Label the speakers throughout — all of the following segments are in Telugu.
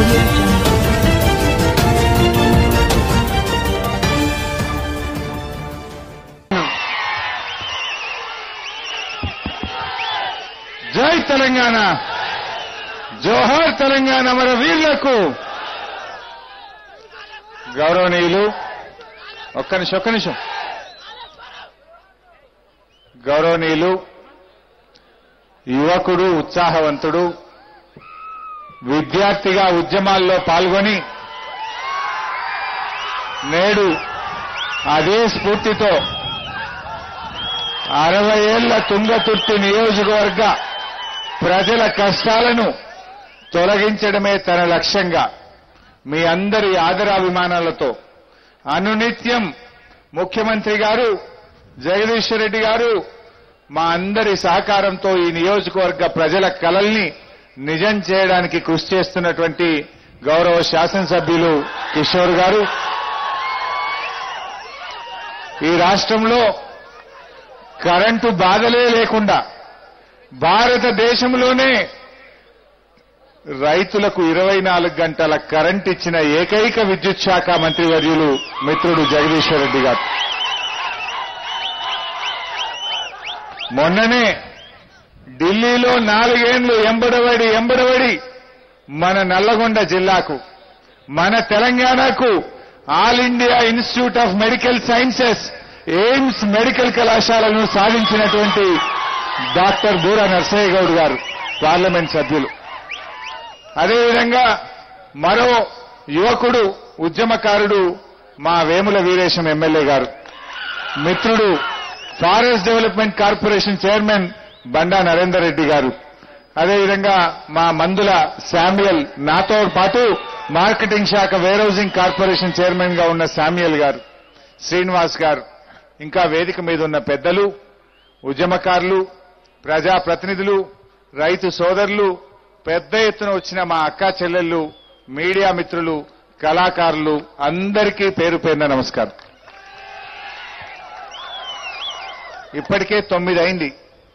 Speaker 1: audio jungle.
Speaker 2: జై తెలంగాణ, జోహార్ తెలంగాణ మన వీరులకు. గౌరవనీయులు, ఒక్క నిమిషం. గౌరవనీయులు, యువకుడు, ఉత్సాహవంతుడు, విద్యార్థిగా ఉద్యమాల్లో పాల్గొని నేడు అదే స్ఫూర్తితో 60 ఏళ్ల తుంగతుర్తి నియోజకవర్గ ప్రజల కష్టాలను తొలగించడమే తన లక్ష్యంగా మీ అందరి ఆదరాభిమానాలతో అనునిత్యం ముఖ్యమంత్రి గారు జగదీశ్వర్ రెడ్డి గారు మా అందరి సహకారంతో ఈ నియోజకవర్గ ప్రజల కలల్ని నిజం చేయడానికి కృషి చేస్తున్నటువంటి గౌరవ శాసనసభ్యులు కిషోర్ గారు, ఈ రాష్ట్రంలో కరెంటు బాధలే లేకుండా భారతదేశంలోనే రైతులకు 24 గంటల కరెంట్ ఇచ్చిన ఏకైక విద్యుత్ శాఖ మంత్రివర్యులు మిత్రుడు జగదీశ్వర్ రెడ్డి గారు. మొన్ననే ఢిల్లీలో 4 ఏళ్లు ఎంబడబడి మన నల్లగొండ జిల్లాకు, మన తెలంగాణకు all India institute of medical sciences AIIMS medical కళాశాలను సాధించినటువంటి డాక్టర్ బూరా నర్సయ్య గౌడ్ గారు పార్లమెంట్ సభ్యులు. అదేవిధంగా మరో యువకుడు, ఉద్యమకారుడు మా వేముల వీరేశం ఎమ్మెల్యే గారు, మిత్రుడు ఫారెస్ట్ డెవలప్మెంట్ కార్పొరేషన్ చైర్మన్ బండా నరేందర్ రెడ్డి గారు, అదేవిధంగా మా మందుల శామ్యుయల్, నాతో పాటు మార్కెటింగ్ శాఖ వేర్హౌసింగ్ కార్పొరేషన్ చైర్మన్ గా ఉన్న శామ్యుయల్ గారు, శ్రీనివాస్ గారు, ఇంకా వేదిక మీద ఉన్న పెద్దలు, ఉద్యమకారులు, ప్రజాప్రతినిధులు, రైతు సోదరులు, పెద్ద ఎత్తున వచ్చిన మా అక్కా చెల్లెళ్లు, మీడియా మిత్రులు, కళాకారులు అందరికీ పేరు పేరున నమస్కారం. ఇప్పటికే 9 అయింది.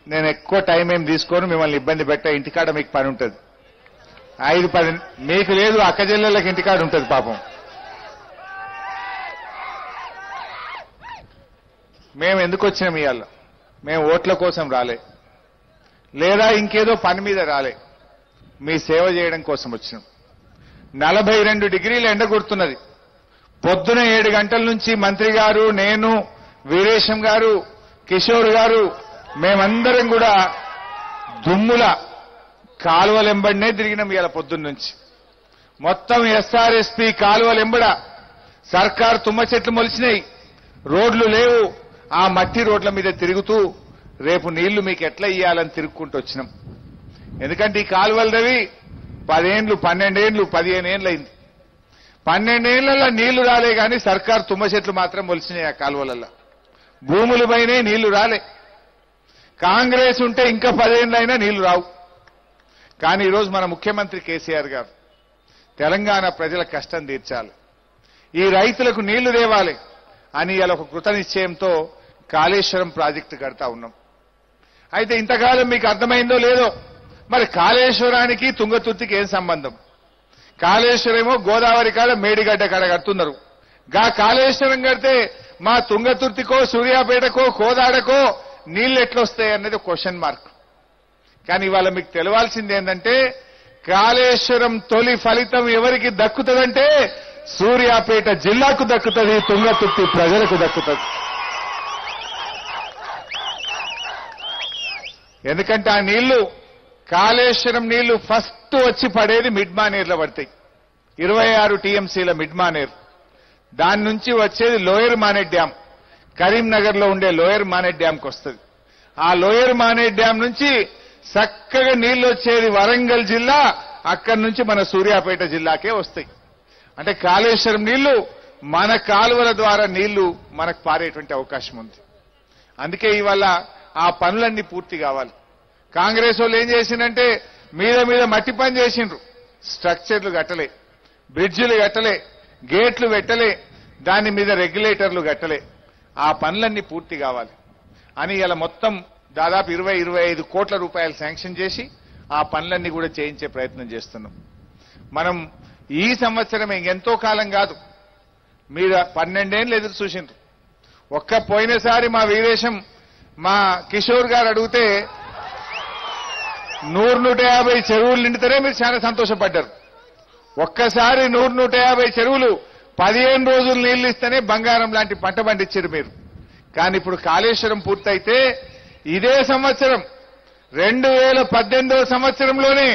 Speaker 2: నేను ఎక్కువ టైం ఏం తీసుకోను, మిమ్మల్ని ఇబ్బంది పెట్టా. ఇంటికాడ మీకు పని ఉంటుంది. 5-10 మీకు లేదు, అక్క చెల్లెళ్ళకి ఇంటికాడ ఉంటుంది పాపం. మేము ఎందుకు వచ్చినాం ఇవాళ? మేము ఓట్ల కోసం రాలే, లేదా ఇంకేదో పని మీద రాలే, మీ సేవ చేయడం కోసం వచ్చినాం. 42 డిగ్రీలు ఎండ కొడుతున్నది. పొద్దున 7 గంటల నుంచి మంత్రి గారు, నేను, వీరేశం గారు, కిషోర్ గారు, మేమందరం కూడా దుమ్ముల కాలువలెంబడినే తిరిగినాం ఇవాళ పొద్దున్న నుంచి. మొత్తం ఎస్ఆర్ఎస్పీ కాలువలెంబడ సర్కారు తుమ్మ చెట్లు మొలిచినాయి, రోడ్లు లేవు. ఆ మట్టి రోడ్ల మీద తిరుగుతూ రేపు నీళ్లు మీకు ఎట్లా ఇయ్యాలని తిరుగుకుంటూ వచ్చినాం. ఎందుకంటే ఈ కాలువలవి 10 ఏళ్లు, 12 ఏళ్లు, 15 ఏళ్లు అయింది. 12 ఏళ్లలో నీళ్లు రాలే గాని సర్కారు తుమ్మ చెట్లు మాత్రం మొలిచినాయి. ఆ కాలువలలో భూముల పైనే నీళ్లు రాలే. కాంగ్రెస్ ఉంటే ఇంకా 10 ఏళ్లైనా నీళ్లు రావు. కానీ ఈరోజు మన ముఖ్యమంత్రి కేసీఆర్ గారు తెలంగాణ ప్రజల కష్టం తీర్చాలి, ఈ రైతులకు నీళ్లు తేవాలి అని ఇలా ఒక కృత నిశ్చయంతో కాళేశ్వరం ప్రాజెక్టు కడతా ఉన్నాం. అయితే ఇంతకాలం మీకు అర్థమైందో లేదో, మరి కాళేశ్వరానికి తుంగతుర్తికి ఏం సంబంధం? కాళేశ్వరమేమో గోదావరి కాడ మేడిగడ్డ కాడ కడుతున్నారు. గా కాళేశ్వరం కడితే మా తుంగతుర్తికో, సూర్యాపేటకో, కోదాడకో నీళ్లు ఎట్లొస్తాయి అనేది క్వశ్చన్ మార్క్. కానీ ఇవాళ మీకు తెలవాల్సింది ఏంటంటే, కాళేశ్వరం తొలి ఫలితం ఎవరికి దక్కుతుందంటే సూర్యాపేట జిల్లాకు దక్కుతుంది, తుంగతుర్తి ప్రజలకు దక్కుతుంది. ఎందుకంటే ఆ నీళ్లు, కాళేశ్వరం నీళ్లు ఫస్ట్ వచ్చి పడేది మిడ్ మానేర్లో పడతాయి. 26 టీఎంసీల మిడ్ మానేర్. దాని నుంచి వచ్చేది లోయర్ మానేర్ డ్యాం, కరీంనగర్ లో ఉండే లోయర్ మానేర్ డ్యాంకి వస్తుంది. ఆ లోయర్ మానేర్ డ్యాం నుంచి చక్కగా నీళ్లు వచ్చేది వరంగల్ జిల్లా, అక్కడి నుంచి మన సూర్యాపేట జిల్లాకే వస్తాయి. అంటే కాళేశ్వరం నీళ్లు మన కాలువల ద్వారా నీళ్లు మనకు పారేటువంటి అవకాశం ఉంది. అందుకే ఇవాళ ఆ పనులన్నీ పూర్తి కావాలి. కాంగ్రెస్ వాళ్ళు ఏం చేసిందంటే మీద మట్టి పని చేసిండ్రు, స్ట్రక్చర్లు కట్టలే, బ్రిడ్జిలు కట్టలే, గేట్లు పెట్టలే, దాని మీద రెగ్యులేటర్లు కట్టలే. ఆ పనులన్నీ పూర్తి కావాలి అని ఇలా మొత్తం దాదాపు 20-25 కోట్ల రూపాయలు శాంక్షన్ చేసి ఆ పనులన్నీ కూడా చేయించే ప్రయత్నం చేస్తున్నాం. మనం ఈ సంవత్సరం ఇంకెంతో కాలం కాదు, మీరు 12 ఏళ్ళు ఎదురు చూసిండ్రు. పోయినసారి మా వీరేశం మా కిషోర్ గారు అడిగితే 100-150 చెరువులు నిండితేనే మీరు చాలా సంతోషపడ్డారు. ఒక్కసారి 100-150 చెరువులు 15 రోజులు నీళ్లు ఇస్తేనే బంగారం లాంటి పంట పండించారు మీరు. కానీ ఇప్పుడు కాళేశ్వరం పూర్తయితే ఇదే సంవత్సరం 2018 సంవత్సరంలోనే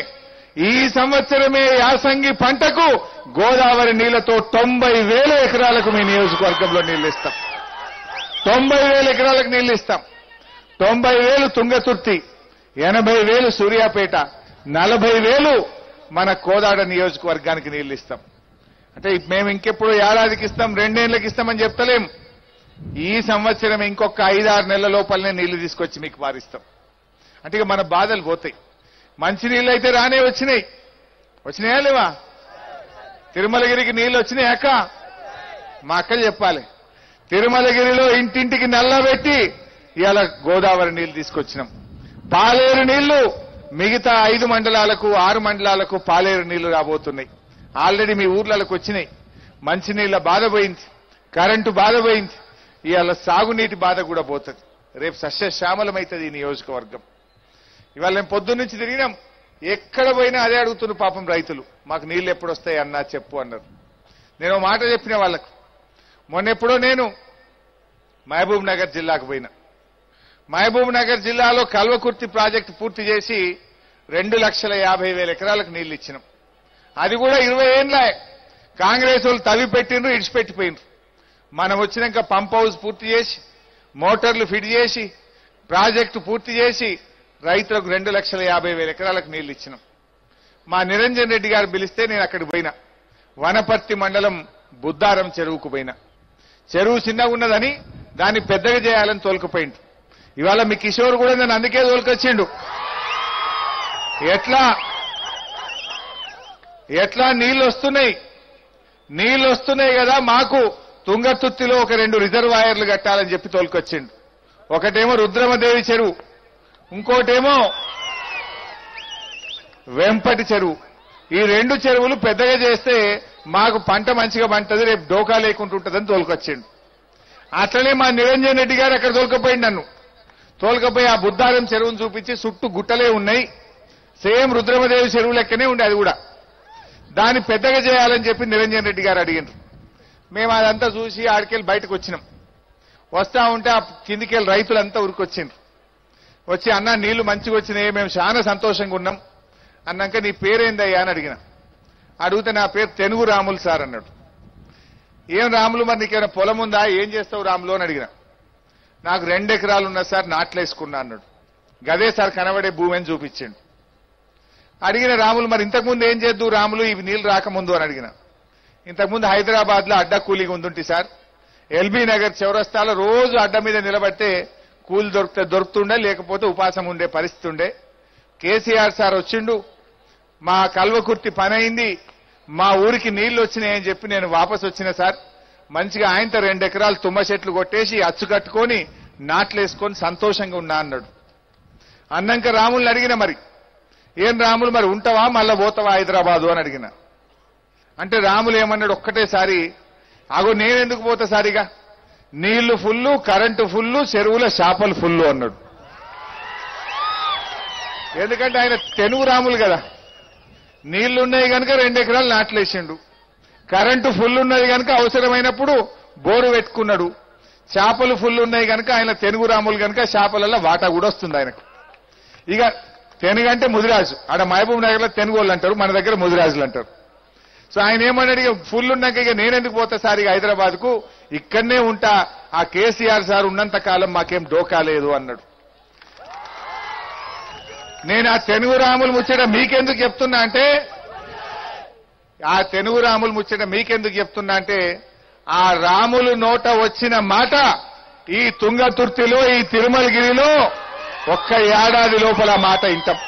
Speaker 2: ఈ సంవత్సరమే యాసంగి పంటకు గోదావరి నీళ్లతో 90,000 ఎకరాలకు మీ నియోజకవర్గంలో నీళ్లు ఇస్తాం. 90,000 ఎకరాలకు నీళ్లు ఇస్తాం. 90,000 తుంగతుర్తి, 80,000 సూర్యాపేట, 40,000 మన కోదాడ నియోజకవర్గానికి నీళ్లు ఇస్తాం. అంటే మేము ఇంకెప్పుడు ఏడాదికి ఇస్తాం, 2 ఏళ్లకి ఇస్తామని చెప్తలేం. ఈ సంవత్సరం ఇంకొక 5-6 నెలల లోపలనే నీళ్లు తీసుకొచ్చి మీకు పారిస్తాం. అంటే ఇక మన బాధలు పోతాయి. మంచినీళ్ళు అయితే రానే వచ్చినాయా లేవా? తిరుమలగిరికి నీళ్లు వచ్చినాయి అక్క? మా అక్కలు చెప్పాలి. తిరుమలగిరిలో ఇంటింటికి నల్లబెట్టి ఇవాళ గోదావరి నీళ్లు తీసుకొచ్చినాం. పాలేరు నీళ్లు మిగతా 5 మండలాలకు 6 మండలాలకు పాలేరు నీళ్లు రాబోతున్నాయి. ఆల్రెడీ మీ ఊర్లకు వచ్చినాయి. మంచినీళ్ల బాధ పోయింది, కరెంటు బాధ పోయింది. ఇవాళ సాగునీటి బాధ కూడా పోతుంది. రేపు సస్యశ్యామలమైతుంది ఈ నియోజకవర్గం. ఇవాళ మేము పొద్దున్నుంచి తిరిగినాం, ఎక్కడ పోయినా అదే అడుగుతున్నారు పాపం రైతులు, మాకు నీళ్లు ఎప్పుడు వస్తాయి అన్నా చెప్పు అన్నారు. నేను మాట చెప్పిన వాళ్ళకు. మొన్నెప్పుడో నేను మహబూబ్ నగర్ జిల్లాకు పోయినా. మహబూబ్ నగర్ జిల్లాలో కల్వకుర్తి ప్రాజెక్టు పూర్తి చేసి 2,50,000 ఎకరాలకు నీళ్లు ఇచ్చినాం. అది కూడా 20 ఏళ్లే. కాంగ్రెస్ వాళ్ళు తవ్వి పెట్టిండ్రు, ఇడిచిపెట్టిపోయినరు. మనం వచ్చినాక పంప్ హౌస్ పూర్తి చేసి, మోటార్లు ఫిట్ చేసి, ప్రాజెక్టు పూర్తి చేసి రైతులకు 2,50,000 ఎకరాలకు నీళ్లు ఇచ్చినాం. మా నిరంజన్ రెడ్డి గారు పిలిస్తే నేను అక్కడికి పోయినా. వనపర్తి మండలం బుద్దారం చెరువుకు పోయినా. చెరువు చిన్నగా ఉన్నదని దాన్ని పెద్దగా చేయాలని తోలుకుపోయిండు. ఇవాళ మీ కిషోర్ కూడా నేను అందుకే తోలుకొచ్చిండు. ఎట్లా నీళ్లు వస్తున్నాయి కదా, మాకు తుంగతుర్తిలో ఒక 2 రిజర్వాయర్లు కట్టాలని చెప్పి తోలుకొచ్చిండు. ఒకటేమో రుద్రమదేవి చెరువు, ఇంకోటేమో వెంపటి చెరువు. ఈ 2 చెరువులు పెద్దగా చేస్తే మాకు పంట మంచిగా పంటది, రేపు డోకా లేకుంటుంటుందని తోలుకొచ్చిండు. అట్లనే మా నిరంజన్ రెడ్డి గారు అక్కడ తోలుకపోయిండు. నన్ను తోలుకపోయి ఆ బుద్ధారం చెరువును చూపించి చుట్టూ గుట్టలే ఉన్నాయి, సేమ్ రుద్రమదేవి చెరువు లెక్కనే ఉండే, అది కూడా దాన్ని పెద్దగా చేయాలని చెప్పి నిరంజన్ రెడ్డి గారు అడిగిండ్రు. మేము అదంతా చూసి ఆడికెళ్ళి బయటకు వచ్చినాం. వస్తా ఉంటే ఆ కిందికెళ్ళి రైతులంతా ఉరికొచ్చిండ్రు. వచ్చి అన్న నీళ్లు మంచిగా వచ్చినాయి, మేము చాలా సంతోషంగా ఉన్నాం అన్నాక నీ పేరేందయ్యా అని అడిగిన. అడిగితే నా పేరు తెనుగు రాములు సార్ అన్నాడు. ఏం రాములు, మరి నీకేమైనా పొలం ఉందా, ఏం చేస్తావు రాములు అని అడిగిన. నాకు 2 ఎకరాలు ఉన్నా సార్, నాట్లేసుకున్నా అన్నాడు. గదే సార్ కనబడే భూమి అని చూపించిండు. అడిగిన రాములు, మరి ఇంతకుముందు ఏం చేద్దు రాములు ఇవి నీళ్లు రాకముందు అని అడిగిన. ఇంతకుముందు హైదరాబాద్ లో అడ్డా కూలీగా ఉందుంటి సార్, ఎల్బీ నగర్ చౌరస్తాలో రోజు అడ్డ మీద నిలబడితే కూలి దొరుకుతుండే, లేకపోతే ఉపాసం ఉండే పరిస్థితి ఉండే. కేసీఆర్ సార్ వచ్చిండు, మా కల్వకుర్తి పని అయింది, మా ఊరికి నీళ్లు వచ్చినాయని చెప్పి నేను వాపసు వచ్చిన సార్. మంచిగా ఆయనతో 2 ఎకరాలు తుమ్మ చెట్లు కొట్టేసి అచ్చు కట్టుకొని నాట్లేసుకొని సంతోషంగా ఉన్నా అన్నాడు. అన్నాక రాముల్ని అడిగిన, మరి ఏం రాములు, మరి ఉంటావా మళ్ళా పోతావా హైదరాబాదు అని అడిగిన. అంటే రాములు ఏమన్నాడు ఒక్కటేసారి, అగో నేనెందుకు పోతా సారిగా, నీళ్లు ఫుల్లు, కరెంటు ఫుల్లు, చెరువుల చేపలు ఫుల్లు అన్నాడు. ఎందుకంటే ఆయన తెనుగు రాములు కదా. నీళ్లున్నాయి కనుక 2 ఎకరాలు నాట్లేసిండు, కరెంటు ఫుల్ ఉన్నది కనుక అవసరమైనప్పుడు బోరు పెట్టుకున్నాడు, చేపలు ఫుల్ ఉన్నాయి కనుక ఆయన తెనుగు రాములు కనుక చేపలలో వాటా కూడా వస్తుంది ఆయనకు. ఇక తెనుగు అంటే ముదిరాజు, ఆడ మహబూబ్ నగర్ లో తెనుగు వాళ్ళు అంటారు, మన దగ్గర ముదిరాజులు అంటారు. సో ఆయన ఏమన్నాడు, ఇక ఫుల్ ఉన్నాక ఇక నేనెందుకు పోతా సార్ ఇక హైదరాబాద్ కు, ఇక్కడనే ఉంటా, ఆ కేసీఆర్ సార్ ఉన్నంత కాలం మాకేం డోకా లేదు అన్నాడు. నేను ఆ తెనుగు రాములు ముచ్చట మీకెందుకు చెప్తున్నా అంటే, ఆ రాములు నోట వచ్చిన మాట ఈ తుంగతుర్తిలో, ఈ తిరుమలగిరిలో ఒక్క ఏడాది లోపల మాట వింటాం.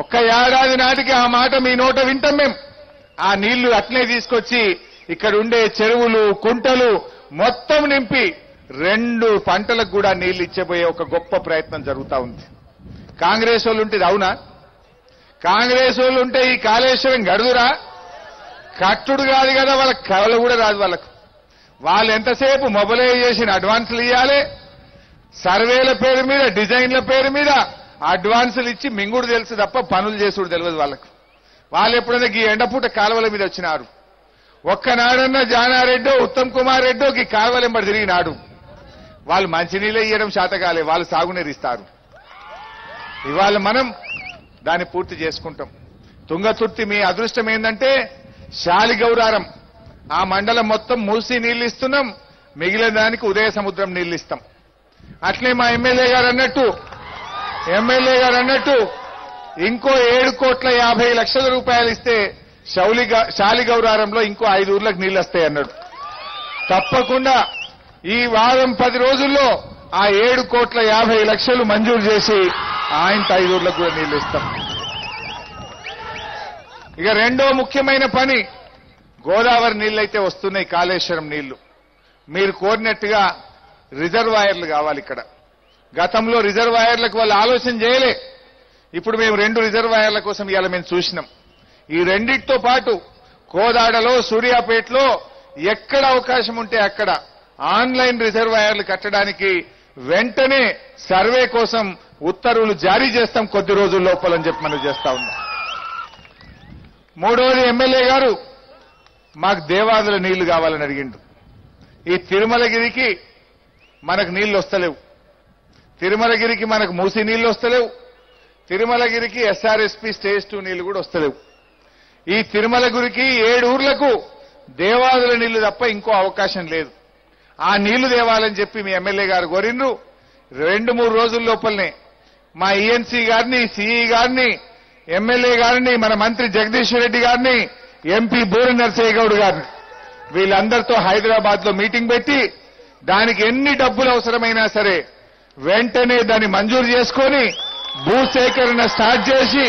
Speaker 2: ఒక్క ఏడాది నాటికి ఆ మాట మీ నోట వింటాం మేము. ఆ నీళ్లు అట్లే తీసుకొచ్చి ఇక్కడ ఉండే చెరువులు, కుంటలు మొత్తం నింపి 2 పంటలకు కూడా నీళ్లు ఇచ్చబోయే ఒక గొప్ప ప్రయత్నం జరుగుతా ఉంది. కాంగ్రెస్ వాళ్ళు ఉంటే అవునా? కాంగ్రెస్ వాళ్ళు ఉంటే ఈ కాళేశ్వరం గడుదురా? కట్టుడు కాదు కదా, వాళ్ళకి కవల కూడా రాదు. వాళ్ళు ఎంతసేపు మొబిలైజేషన్ అడ్వాన్సులు ఇవ్వాలి, సర్వేల పేరు మీద, డిజైన్ల పేరు మీద అడ్వాన్సులు ఇచ్చి మింగుడు తెలుసు తప్ప పనులు చేసుడు తెలియదు వాళ్ళకు. వాళ్ళు ఎప్పుడైనా ఈ ఎండపూట కాలువల మీద వచ్చినారు, ఒక్కనాడన్నా జానారెడ్డో ఉత్తమ్ కుమార్ రెడ్డో ఈ కాలువల ఎంబడి తిరిగినాడు. వాళ్ళు మంచినీళ్ళే ఇయ్యడం శాతకాలే, వాళ్ళు సాగునీరు ఇస్తారు. ఇవాళ మనం దాన్ని పూర్తి చేసుకుంటాం. తుంగతుర్తి మీ అదృష్టం ఏంటంటే శాలిగౌరారం ఆ మండలం మొత్తం మూసి నీళ్లు ఇస్తున్నాం, మిగిలిన దానికి ఉదయ సముద్రం నీళ్లు ఇస్తాం. అట్లే మా ఎమ్మెల్యే గారు అన్నట్టు ఇంకో 7,50,00,000 రూపాయలు ఇస్తే శాలిగౌరారంలో ఇంకో 5 ఊర్లకు నీళ్లు వస్తాయి అన్నాడు. తప్పకుండా ఈ వారం 10 రోజుల్లో ఆ 7,50,00,000 మంజూరు చేసి ఆయనకు 5 ఊర్లకు కూడా నీళ్లు ఇస్తాం. ఇక రెండో ముఖ్యమైన పని, గోదావరి నీళ్లైతే వస్తున్నాయి, కాళేశ్వరం నీళ్లు. మీరు కోరినట్టుగా రిజర్వాయర్లు కావాలి ఇక్కడ. గతంలో రిజర్వాయర్లకు వాళ్ళు ఆలోచన చేయలే. ఇప్పుడు మేము 2 రిజర్వాయర్ల కోసం ఇవాళ మేము చూసినాం. ఈ రెండింటితో పాటు కోదాడలో, సూర్యాపేటలో ఎక్కడ అవకాశం ఉంటే అక్కడ ఆన్లైన్ రిజర్వాయర్లు కట్టడానికి వెంటనే సర్వే కోసం ఉత్తర్వులు జారీ చేస్తాం కొద్ది రోజుల లోపలని చెప్పి మనం చేస్తా ఉన్నాం. మూడోది, ఎమ్మెల్యే గారు మాకు దేవాదుల నీళ్లు కావాలని అడిగిండు. ఈ తిరుమలగిరికి మనకు నీళ్లు వస్తలేవు, తిరుమలగిరికి మనకు మూసి నీళ్లు వస్తలేవు, తిరుమలగిరికి ఎస్ఆర్ఎస్పీ స్టేజ్ 2 నీళ్లు కూడా వస్తలేవు. ఈ తిరుమలగిరికి 7 ఊర్లకు దేవాదుల నీళ్లు తప్ప ఇంకో అవకాశం లేదు. ఆ నీళ్లు దేవాలని చెప్పి మీ ఎమ్మెల్యే గారు కోరిండ్రు. 2-3 రోజుల లోపలనే మా ఈఎన్సీ గారిని, సిఈ గారిని, ఎమ్మెల్యే గారిని, మన మంత్రి జగదీశ్వర్ రెడ్డి గారిని, ఎంపీ బూర నరసయ్య గౌడ్ గారిని, వీళ్ళందరితో హైదరాబాద్ లో మీటింగ్ పెట్టి దానికి ఎన్ని డబ్బులు అవసరమైనా సరే వెంటనే దాన్ని మంజూరు చేసుకొని భూసేకరణ స్టార్ట్ చేసి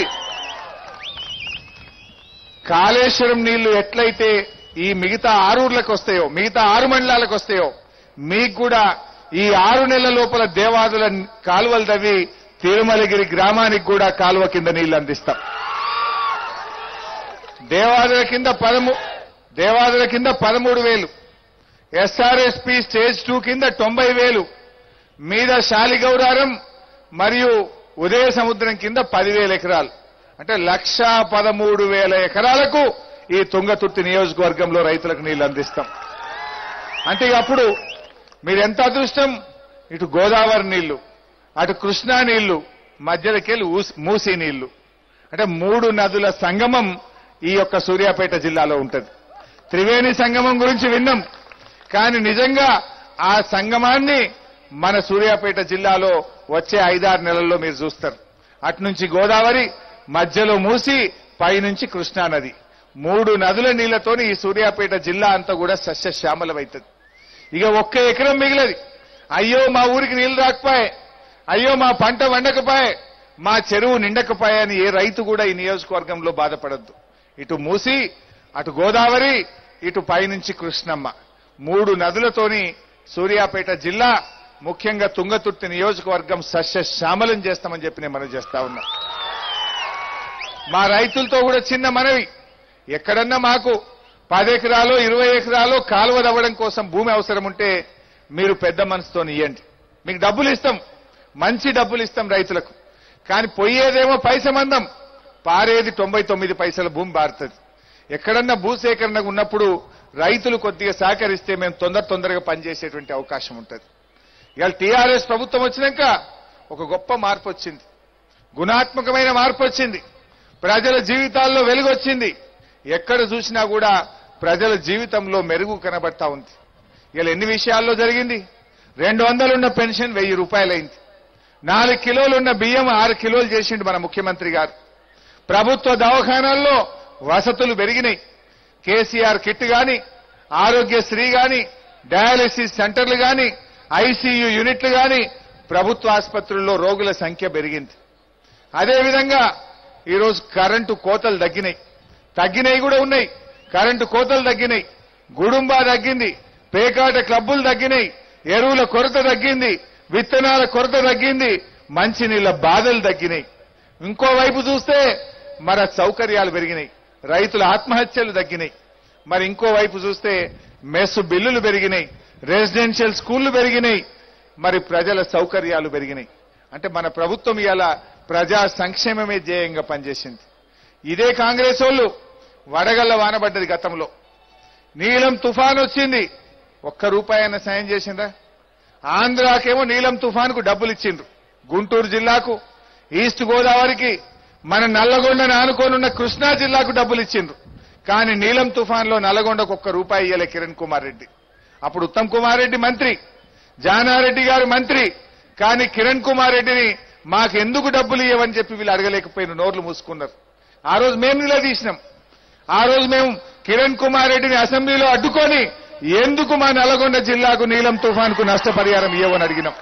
Speaker 2: కాళేశ్వరం నీళ్లు ఎట్లయితే ఈ మిగతా 6 ఊర్లకు వస్తాయో, మిగతా 6 మండలాలకు వస్తాయో, మీకు కూడా ఈ 6 నెలల లోపల దేవాదుల కాలువలు తవ్వి తిరుమలగిరి గ్రామానికి కూడా కాలువ కింద నీళ్లు అందిస్తాం. దేవాదుల కింద 13,000, ఎస్ఆర్ఎస్పీ స్టేజ్ 2 కింద 90,000, మీద శాలిగౌరారం మరియు ఉదయ సముద్రం కింద 10,000 ఎకరాలు, అంటే 1,13,000 ఎకరాలకు ఈ తుంగతుర్తి నియోజకవర్గంలో రైతులకు నీళ్లు అందిస్తాం. అంటే అప్పుడు మీరెంత అదృష్టం, ఇటు గోదావరి నీళ్లు, అటు కృష్ణా నీళ్లు, మధ్యలోకెళ్ళి మూసీ నీళ్లు, అంటే 3 నదుల సంగమం ఈ యొక్క సూర్యాపేట జిల్లాలో ఉంటుంది. త్రివేణి సంగమం గురించి విన్నాం, కానీ నిజంగా ఆ సంగమాన్ని మన సూర్యాపేట జిల్లాలో వచ్చే 5-6 నెలల్లో మీరు చూస్తారు. అటునుంచి గోదావరి, మధ్యలో మూసి, పైనుంచి కృష్ణా నది, 3 నదుల నీళ్లతోని ఈ సూర్యాపేట జిల్లా అంతా కూడా సస్యశ్యామలమవుతుంది. ఇక 1 ఎకరం మిగిలది. అయ్యో మా ఊరికి నీళ్లు రాకపోయే, అయ్యో మా పంట వండకపోయే, మా చెరువు నిండకపోయే అని ఏ రైతు కూడా ఈ నియోజకవర్గంలో బాధపడద్దు. ఇటు మూసి, అటు గోదావరి, ఇటు పైనుంచి కృష్ణమ్మ, 3 నదులతోని సూర్యాపేట జిల్లా, ముఖ్యంగా తుంగతుర్తి నియోజకవర్గం సస్యశ్యామలం చేస్తామని చెప్పి నేను మనవి చేస్తా ఉన్నా. మా రైతులతో కూడా చిన్న మనవి, ఎక్కడన్నా మాకు 10 ఎకరాలు 20 ఎకరాలు కాలువ తవ్వడం కోసం భూమి అవసరం ఉంటే మీరు పెద్ద మనసుతో ఇవ్వండి, మీకు డబ్బులు ఇస్తాం, మంచి డబ్బులు ఇస్తాం రైతులకు. కానీ పోయేదేమో పైసమందం, పారేది 99 పైసల భూమి బారుతుంది. ఎక్కడన్నా భూసేకరణ ఉన్నప్పుడు రైతులు కొద్దిగా సహకరిస్తే మేము తొందరగా పనిచేసేటువంటి అవకాశం ఉంటుంది. ఇవాళ టీఆర్ఎస్ ప్రభుత్వం వచ్చినాక ఒక గొప్ప మార్పు వచ్చింది, గుణాత్మకమైన మార్పు వచ్చింది, ప్రజల జీవితాల్లో వెలుగు వచ్చింది. ఎక్కడ చూసినా కూడా ప్రజల జీవితంలో మెరుగు కనబడతా ఉంది. ఇలా ఎన్ని విషయాల్లో జరిగింది. 200 ఉన్న పెన్షన్ 1000 రూపాయలైంది. 4 కిలోలున్న బియ్యం 6 కిలోలు చేసిండు మన ముఖ్యమంత్రి గారు. ప్రభుత్వ దవాఖానాల్లో వసతులు పెరిగినాయి. కేసీఆర్ కిట్ గాని, ఆరోగ్యశ్రీ గాని, డయాలసిస్ సెంటర్లు గాని, ఐసీయూ యూనిట్లు గాని, ప్రభుత్వ ఆసుపత్రుల్లో రోగుల సంఖ్య పెరిగింది. అదేవిధంగా ఈరోజు కరెంటు కోతలు తగ్గినాయి కూడా ఉన్నాయి. కరెంటు కోతలు తగ్గినాయి, గుడుంబా తగ్గింది, పేకాట క్లబ్బులు తగ్గినాయి, ఎరువుల కొరత తగ్గింది, విత్తనాల కొరత తగ్గింది, మంచినీళ్ల బాధలు తగ్గినాయి. ఇంకోవైపు చూస్తే మన సౌకర్యాలు పెరిగినాయి, రైతుల ఆత్మహత్యలు తగ్గినాయి. మరి ఇంకో వైపు చూస్తే మెస్ బిల్లులు పెరిగినాయి, రెసిడెన్షియల్ స్కూళ్లు పెరిగినాయి, మరి ప్రజల సౌకర్యాలు పెరిగినాయి. అంటే మన ప్రభుత్వం ఇవాళ ప్రజా సంక్షేమమే ధ్యేయంగా పనిచేసింది. ఇదే కాంగ్రెస్ వాళ్ళు వడగళ్ల వానబడ్డది గతంలో. నీలం తుఫాన్ వచ్చింది, ₹1 సాయం చేసిందా? ఆంధ్రాకేమో నీలం తుఫాన్కు డబ్బులు ఇచ్చిండ్రు, గుంటూరు జిల్లాకు, ఈస్ట్ గోదావరికి, మన నల్లగొండను ఆనుకోనున్న కృష్ణా జిల్లాకు డబ్బులు ఇచ్చిండ్రు. కానీ నీలం తుఫాన్లో నల్లగొండకు ₹1 ఇయ్యలే కిరణ్ కుమార్ రెడ్డి. అప్పుడు ఉత్తమ్ కుమార్ రెడ్డి మంత్రి, జానారెడ్డి గారు మంత్రి. కానీ కిరణ్ కుమార్ రెడ్డిని మాకెందుకు డబ్బులు ఇవ్వని చెప్పి వీళ్ళు అడగలేకపోయిన, నోర్లు మూసుకున్నారు. ఆ రోజు మేము నిలదీసినాం. ఆ రోజు మేము కిరణ్ కుమార్ రెడ్డిని అసెంబ్లీలో అడ్డుకొని ఎందుకు మా నల్లగొండ జిల్లాకు నీలం తుఫాన్కు నష్టపరిహారం ఇవ్వని అడిగినాం.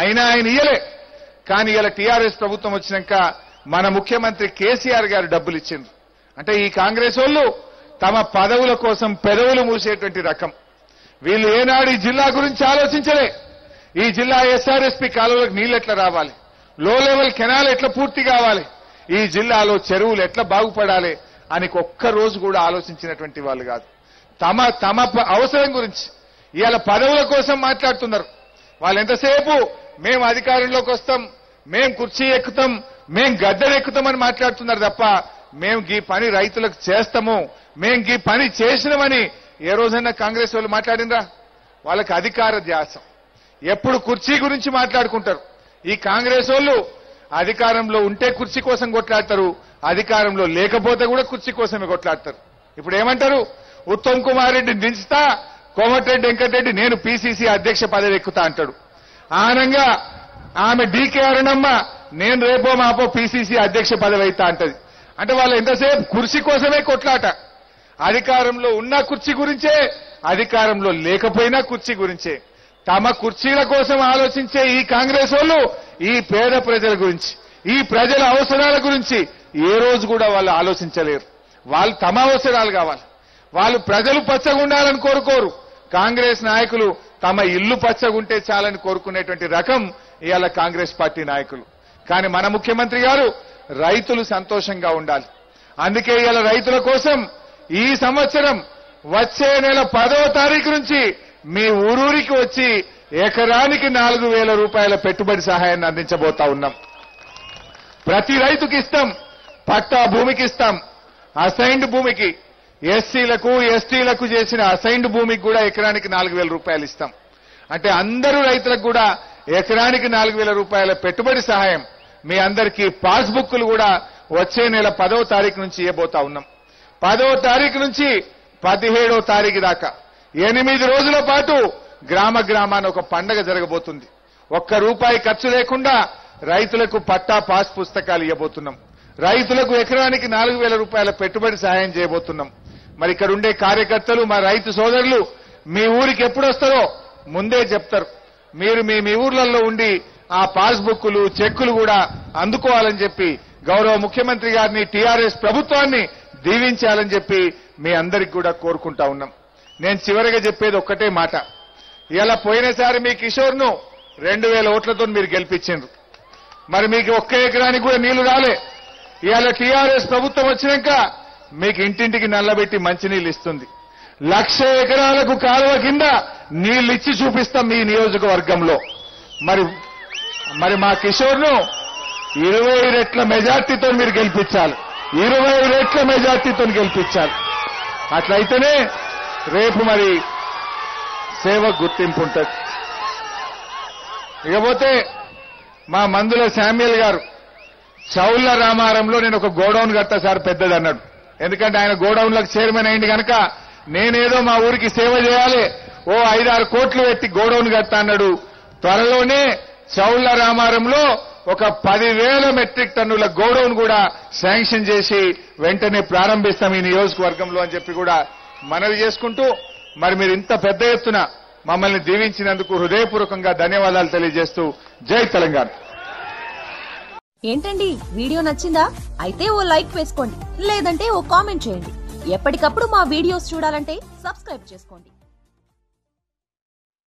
Speaker 2: అయినా ఆయన ఇయ్యలే. కానీ ఇలా టీఆర్ఎస్ ప్రభుత్వం వచ్చినాక మన ముఖ్యమంత్రి కేసీఆర్ గారు డబ్బులు ఇచ్చిండ్రు. అంటే ఈ కాంగ్రెస్ వాళ్ళు తమ పదవుల కోసం పెదవులు మూసేటువంటి రకం. వీళ్ళు ఏనాడు ఈ జిల్లా గురించి ఆలోచించలే. ఈ జిల్లా ఎస్ఆర్ఎస్పీ కాలువలకు నీళ్లు ఎట్లా రావాలి, లో లెవెల్ కెనాల్ ఎట్లా పూర్తి కావాలి, ఈ జిల్లాలో చెరువులు ఎట్లా బాగుపడాలి అని ఒక్క రోజు కూడా ఆలోచించినటువంటి వాళ్ళు కాదు. తమ అవసరం గురించి ఇవాళ పదవుల కోసం మాట్లాడుతున్నారు. వాళ్ళు ఎంతసేపు మేము అధికారంలోకి వస్తాం, మేం కుర్చీ ఎక్కుతాం, మేం గద్దెనెక్కుతామని మాట్లాడుతున్నారు తప్ప మేము ఈ పని రైతులకు చేస్తాము, మేం ఈ పని చేసినామని ఏ రోజైనా కాంగ్రెస్ వాళ్ళు మాట్లాడినరా? వాళ్ళకి అధికార ధ్యాస, ఎప్పుడు కుర్చీ గురించి మాట్లాడుకుంటారు. ఈ కాంగ్రెస్ వాళ్ళు అధికారంలో ఉంటే కుర్చీ కోసం కొట్లాడతారు, అధికారంలో లేకపోతే కూడా కుర్చీ కోసమే కొట్లాడతారు. ఇప్పుడు ఏమంటారు? ఉత్తమ్ కుమార్ రెడ్డిని దించుతా, కోమటిరెడ్డి వెంకటరెడ్డి నేను పీసీసీ అధ్యక్ష పదవి ఎక్కుతా అంటాడు. ఆనంగా ఆమె డీకే అరుణమ్మ నేను రేపో మాపో పీసీసీ అధ్యక్ష పదవి అవుతా అంటది. అంటే వాళ్ళు ఎంతసేపు కుర్చీ కోసమే కొట్లాట. అధికారంలో ఉన్న కుర్చీ గురించే, అధికారంలో లేకపోయినా కుర్చీ గురించే. తమ కుర్చీల కోసం ఆలోచించే ఈ కాంగ్రెస్ వాళ్ళు ఈ పేద ప్రజల గురించి, ఈ ప్రజల అవసరాల గురించి ఏ రోజు కూడా వాళ్ళు ఆలోచించలేరు. వాళ్ళు తమ అవసరాలు కావాలి, వాళ్ళు ప్రజలు పచ్చగుండాలని కోరుకోరు. కాంగ్రెస్ నాయకులు తమ ఇల్లు పచ్చగుంటే చాలని కోరుకునేటువంటి రకం ఇవాళ కాంగ్రెస్ పార్టీ నాయకులు. కానీ మన ముఖ్యమంత్రి గారు రైతులు సంతోషంగా ఉండాలి. అందుకే ఇవాళ రైతుల కోసం ఈ సంవత్సరం వచ్చే నెల 10వ తారీఖు నుంచి మీ ఊరూరికి వచ్చి ఎకరానికి ₹4,000 పెట్టుబడి సహాయాన్ని అందించబోతా ఉన్నాం. ప్రతి రైతుకి ఇస్తాం, పట్టా భూమికి ఇస్తాం, అసైన్డ్ భూమికి, ఎస్సీలకు ఎస్టీలకు చేసిన అసైన్డ్ భూమికి కూడా ఎకరానికి ₹4,000 ఇస్తాం. అంటే అందరూ రైతులకు కూడా ఎకరానికి ₹4,000 పెట్టుబడి సహాయం. మీ అందరికీ పాస్బుక్లు కూడా వచ్చే నెల 10వ తారీఖు నుంచి ఇవ్వబోతా ఉన్నాం. 10వ తారీఖు నుంచి 17వ తారీఖు దాకా 8 రోజుల పాటు గ్రామ గ్రామాన ఒక పండగ జరగబోతుంది. ₹1 ఖర్చు లేకుండా రైతులకు పట్టా పాస్ పుస్తకాలు ఇవ్వబోతున్నాం. రైతులకు ఎకరానికి ₹4,000 పెట్టుబడి సహాయం చేయబోతున్నాం. మరి ఇక్కడ ఉండే కార్యకర్తలు, మా రైతు సోదరులు మీ ఊరికి ఎప్పుడు వస్తారో ముందే చెప్తారు. మీరు మీ ఊర్లలో ఉండి ఆ పాస్బుక్లు, చెక్కులు కూడా అందుకోవాలని చెప్పి గౌరవ ముఖ్యమంత్రి గారిని, టీఆర్ఎస్ ప్రభుత్వాన్ని దీవించాలని చెప్పి మీ అందరికి కూడా కోరుకుంటా ఉన్నాం. నేను చివరిగా చెప్పేది ఒక్కటే మాట. ఇలా పోయినసారి మీ కిషోర్ను 2,000 ఓట్లతో మీరు గెలిపించారు. మరి మీకు 1 ఎకరానికి కూడా నీళ్లు రాలే. ఇవాళ టీఆర్ఎస్ ప్రభుత్వం వచ్చినాక మీకు ఇంటింటికి నల్లబెట్టి మంచినీళ్ళు ఇస్తుంది. 1,00,000 ఎకరాలకు కాలువ కింద నీళ్లు ఇచ్చి చూపిస్తాం మీ నియోజకవర్గంలో. మరి మా కిషోర్ను 20 రెట్ల మెజార్టీతో మీరు గెలిపించాలి, 20 రెట్ల మెజార్టీతో గెలిపించాలి. అట్లయితేనే రేపు మరి సేవ గుర్తింపు ఉంటుంది. ఇకపోతే మా మందుల శామ్యుల్ గారు చౌళ్ళ రామారంలో నేను ఒక గోడౌన్ కట్టా సార్ పెద్దది అన్నాడు. ఎందుకంటే ఆయన గోడౌన్లకు చైర్మన్ అయింది కనుక నేనేదో మా ఊరికి సేవ చేయాలి, ఓ 5-6 కోట్లు పెట్టి గోడౌన్ కట్టా అన్నాడు. త్వరలోనే చౌళ్ళ రామారంలో ఒక 10,000 మెట్రిక్ టన్నుల గోడౌన్ కూడా శాంక్షన్ చేసి వెంటనే ప్రారంభిస్తాం ఈ నియోజకవర్గంలో అని చెప్పి కూడా మనవి చేసుకుంటూ, మరి మీరు ఇంత పెద్ద ఎత్తున మమ్మల్ని దీవించినందుకు హృదయపూర్వకంగా ధన్యవాదాలు తెలియజేస్తూ జై తెలంగాణ.
Speaker 1: ఏంటండి వీడియో నచ్చిందా? అయితే ఓ లైక్ వేసుకోండి, లేదంటే ఓ కామెంట్ చేయండి. ఎప్పటికప్పుడు మా వీడియోస్ చూడాలంటే సబ్స్క్రైబ్ చేసుకోండి.